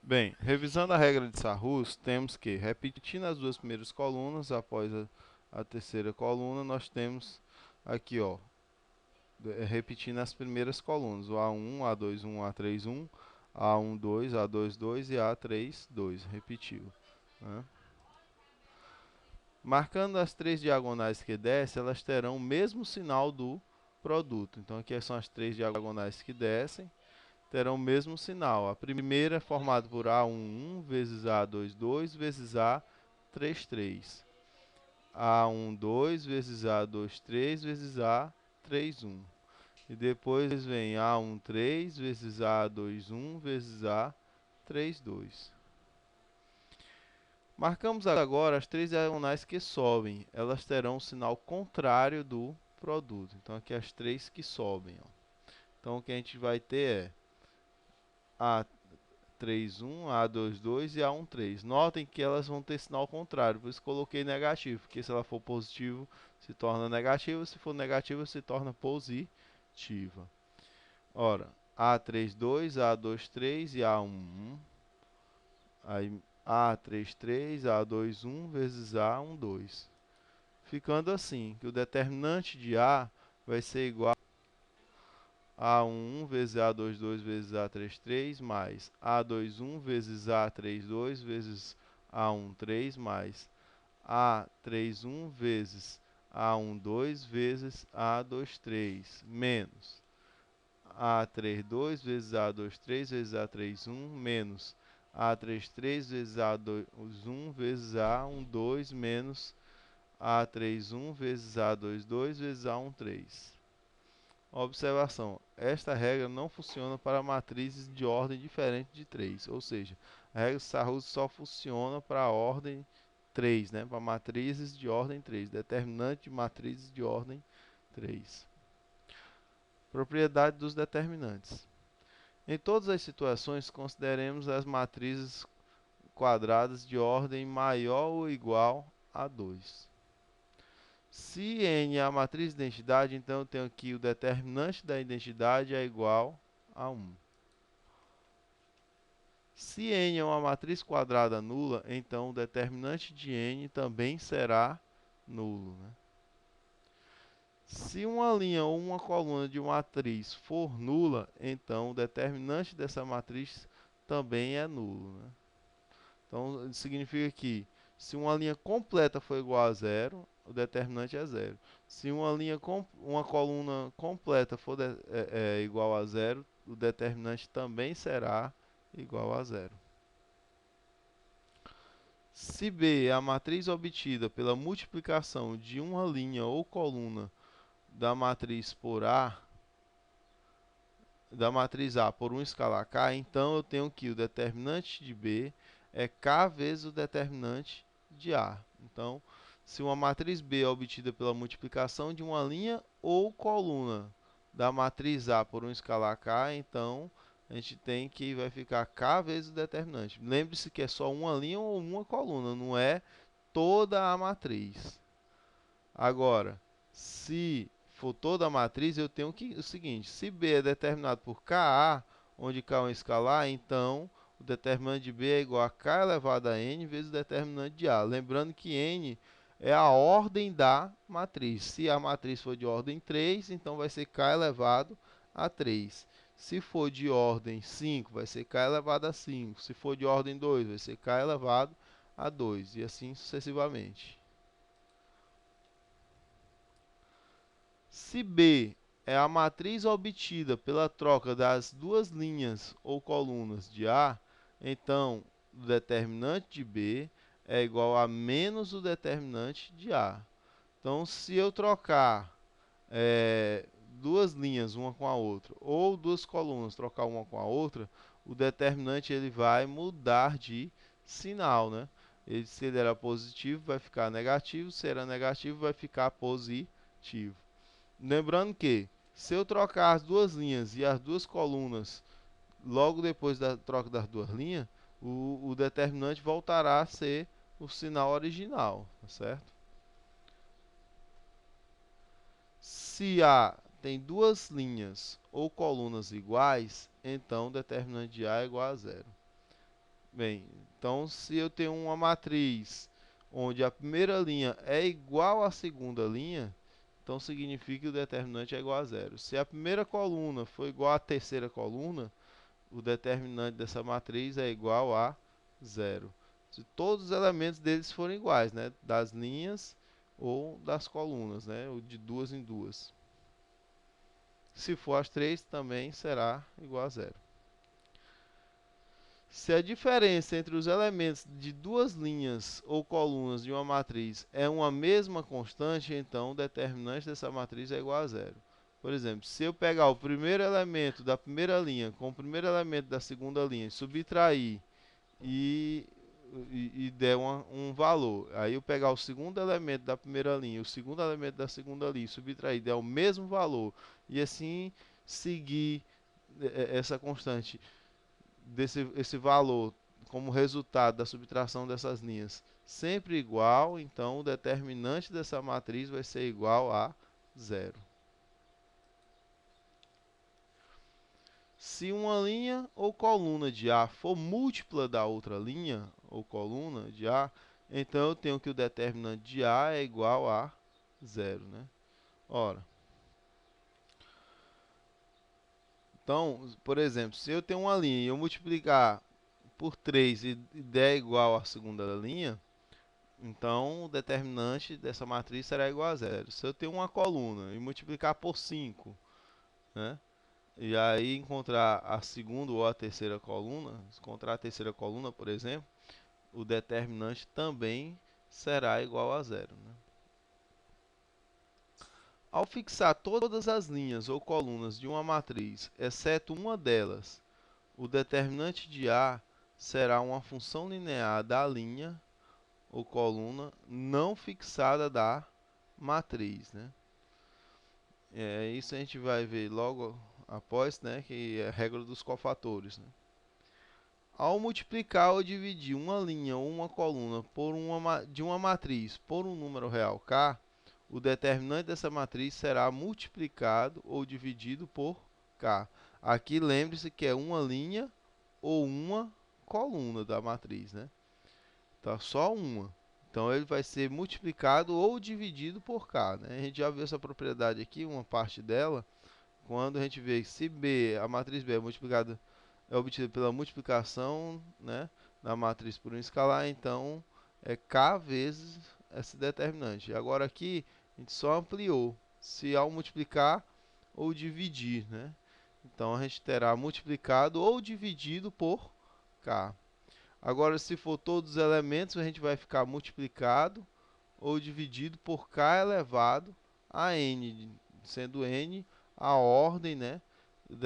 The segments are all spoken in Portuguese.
Bem, revisando a regra de Sarrus, temos que, repetindo as duas primeiras colunas, após a terceira coluna, nós temos aqui, ó, repetindo as primeiras colunas, o A1, A21, A31, A12, A22 e A32, repetiu, né? Marcando as três diagonais que descem, elas terão o mesmo sinal do produto. Então aqui são as três diagonais que descem, terão o mesmo sinal. A primeira é formada por A11 vezes A22 vezes A33. A12 vezes A23 vezes A31. E depois vem A13 vezes A21 vezes A32. Marcamos agora as três diagonais que sobem. Elas terão o sinal contrário do produto. Então aqui as três que sobem, ó. Então o que a gente vai ter é A31, A22 e A13. Notem que elas vão ter sinal contrário, por isso coloquei negativo, porque se ela for positivo se torna negativa, se for negativa se torna positiva. Ora, A32, A23 e A11. Aí A33, A21 vezes A12. Ficando assim, que o determinante de A vai ser igual a A11 vezes A22 vezes A33 mais A21 vezes A32 vezes A13 mais A31 vezes A12 vezes A23 menos A32 vezes A23 vezes A31 menos A33 vezes A21 vezes A12 menos A31 vezes A22 vezes A13. Observação: esta regra não funciona para matrizes de ordem diferente de 3, ou seja, a regra de Sarrus só funciona para a ordem 3, né? Para matrizes de ordem 3, determinante de matrizes de ordem 3. Propriedade dos determinantes. Em todas as situações, consideremos as matrizes quadradas de ordem maior ou igual a 2. Se n é a matriz de identidade, então eu tenho aqui o determinante da identidade é igual a 1. Se n é uma matriz quadrada nula, então o determinante de n também será nulo, né? Se uma linha ou uma coluna de uma matriz for nula, então o determinante dessa matriz também é nulo, né? Então, significa que se uma linha completa for igual a zero, o determinante é zero. Se uma coluna completa for igual a zero, o determinante também será igual a zero. Se B é a matriz obtida pela multiplicação de uma linha ou coluna da matriz da matriz A por um escalar K, então eu tenho que o determinante de B é K vezes o determinante de A. Então, se uma matriz B é obtida pela multiplicação de uma linha ou coluna da matriz A por um escalar K, então a gente tem que vai ficar K vezes o determinante. Lembre-se que é só uma linha ou uma coluna, não é toda a matriz. Agora, se for toda a matriz, eu tenho que o seguinte: se B é determinado por Ka, onde K é um escalar, então o determinante de B é igual a K elevado a N vezes o determinante de A. Lembrando que N é a ordem da matriz. Se a matriz for de ordem 3, então vai ser K elevado a 3. Se for de ordem 5, vai ser K elevado a 5. Se for de ordem 2, vai ser K elevado a 2. E assim sucessivamente. Se B é a matriz obtida pela troca das duas linhas ou colunas de A, então o determinante de B é igual a menos o determinante de A. Então, se eu trocar duas linhas uma com a outra, ou duas colunas trocar uma com a outra, o determinante ele vai mudar de sinal, né? Se ele era positivo, vai ficar negativo, se era negativo, vai ficar positivo. Lembrando que, se eu trocar as duas linhas e as duas colunas logo depois da troca das duas linhas, o determinante voltará a ser o sinal original, tá certo? Se A tem duas linhas ou colunas iguais, então o determinante de A é igual a zero. Bem, então se eu tenho uma matriz onde a primeira linha é igual à segunda linha, então significa que o determinante é igual a zero. Se a primeira coluna for igual à terceira coluna, o determinante dessa matriz é igual a zero. Se todos os elementos deles forem iguais, né? Das linhas ou das colunas, né? Ou de duas em duas. Se for as três, também será igual a zero. Se a diferença entre os elementos de duas linhas ou colunas de uma matriz é uma mesma constante, então o determinante dessa matriz é igual a zero. Por exemplo, se eu pegar o primeiro elemento da primeira linha com o primeiro elemento da segunda linha, subtrair e, e der um valor, aí eu pegar o segundo elemento da primeira linha e o segundo elemento da segunda linha, subtrair, der o mesmo valor, e assim seguir essa constante esse valor como resultado da subtração dessas linhas sempre igual, então o determinante dessa matriz vai ser igual a zero. Se uma linha ou coluna de A for múltipla da outra linha ou coluna de A, então eu tenho que o determinante de A é igual a zero, né? Ora, então, por exemplo, se eu tenho uma linha e eu multiplicar por 3 e der igual à segunda linha, então o determinante dessa matriz será igual a zero. Se eu tenho uma coluna e multiplicar por 5, né? E aí encontrar a segunda ou a terceira coluna, encontrar a terceira coluna, por exemplo, o determinante também será igual a zero, né? Ao fixar todas as linhas ou colunas de uma matriz, exceto uma delas, o determinante de A será uma função linear da linha ou coluna não fixada da matriz, né? Isso a gente vai ver logo após, né, que é a regra dos cofatores, né? Ao multiplicar ou dividir uma linha ou uma coluna de uma matriz por um número real k, o determinante dessa matriz será multiplicado ou dividido por k. Aqui lembre-se que é uma linha ou uma coluna da matriz, né? Tá só uma. Então ele vai ser multiplicado ou dividido por k, né? A gente já viu essa propriedade aqui, uma parte dela, quando a gente vê que se B, a matriz B é obtida pela multiplicação, né, da matriz por um escalar, então é k vezes esse determinante. Agora aqui a gente só ampliou, se ao multiplicar ou dividir, né? Então a gente terá multiplicado ou dividido por k. Agora, se for todos os elementos, a gente vai ficar multiplicado ou dividido por k elevado a n, sendo n a ordem, né,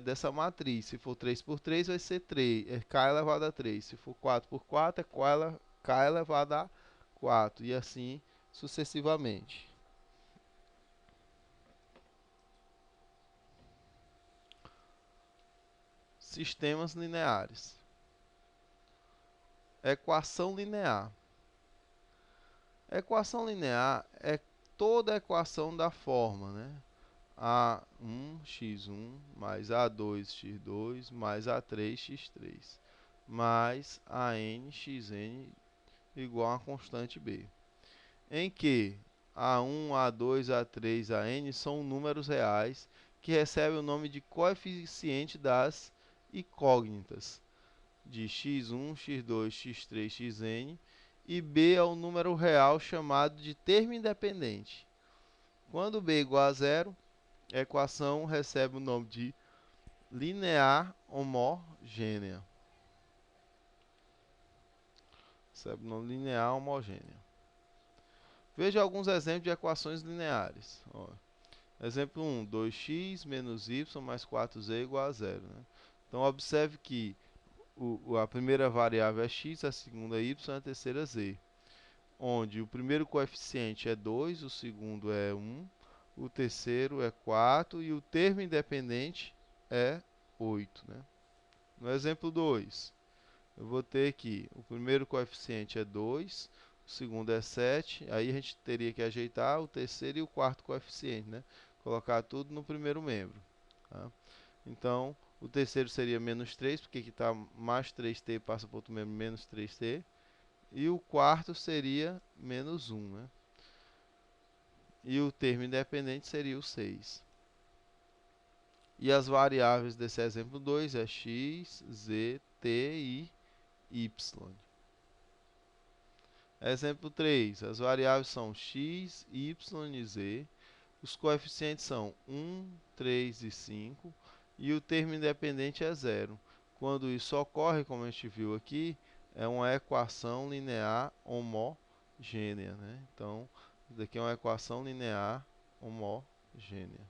dessa matriz. Se for 3 por 3, vai ser 3, é k elevado a 3. Se for 4 por 4, é k elevado a 4. E assim sucessivamente. Sistemas lineares. Equação linear. Equação linear é toda equação da forma, né? A1x1 mais A2x2 mais A3x3 mais ANxN igual a constante B, em que A1, A2, A3, AN são números reais que recebem o nome de coeficiente das incógnitas de x1, x2, x3, xn, e B é o número real chamado de termo independente. Quando B é igual a zero, a equação recebe o nome de linear homogênea. Recebe o nome linear homogênea. Veja alguns exemplos de equações lineares. Ó, exemplo 1, 2x menos y mais 4z igual a zero, né? Então, observe que a primeira variável é x, a segunda é y, a terceira é z. Onde o primeiro coeficiente é 2, o segundo é 1, o terceiro é 4 e o termo independente é 8, né? No exemplo 2, eu vou ter aqui, o primeiro coeficiente é 2, o segundo é 7, aí a gente teria que ajeitar o terceiro e o quarto coeficiente, né? Colocar tudo no primeiro membro, tá? Então, O terceiro seria menos 3, porque aqui está mais 3t passa para o outro membro menos 3t. E o quarto seria menos 1, né? E o termo independente seria o 6. E as variáveis desse exemplo 2 é x, z, t e y. Exemplo 3. As variáveis são x, y e z. Os coeficientes são 1, 3 e 5. E o termo independente é 0. Quando isso ocorre, como a gente viu aqui, é uma equação linear homogênea, né? Então, isso daqui é uma equação linear homogênea.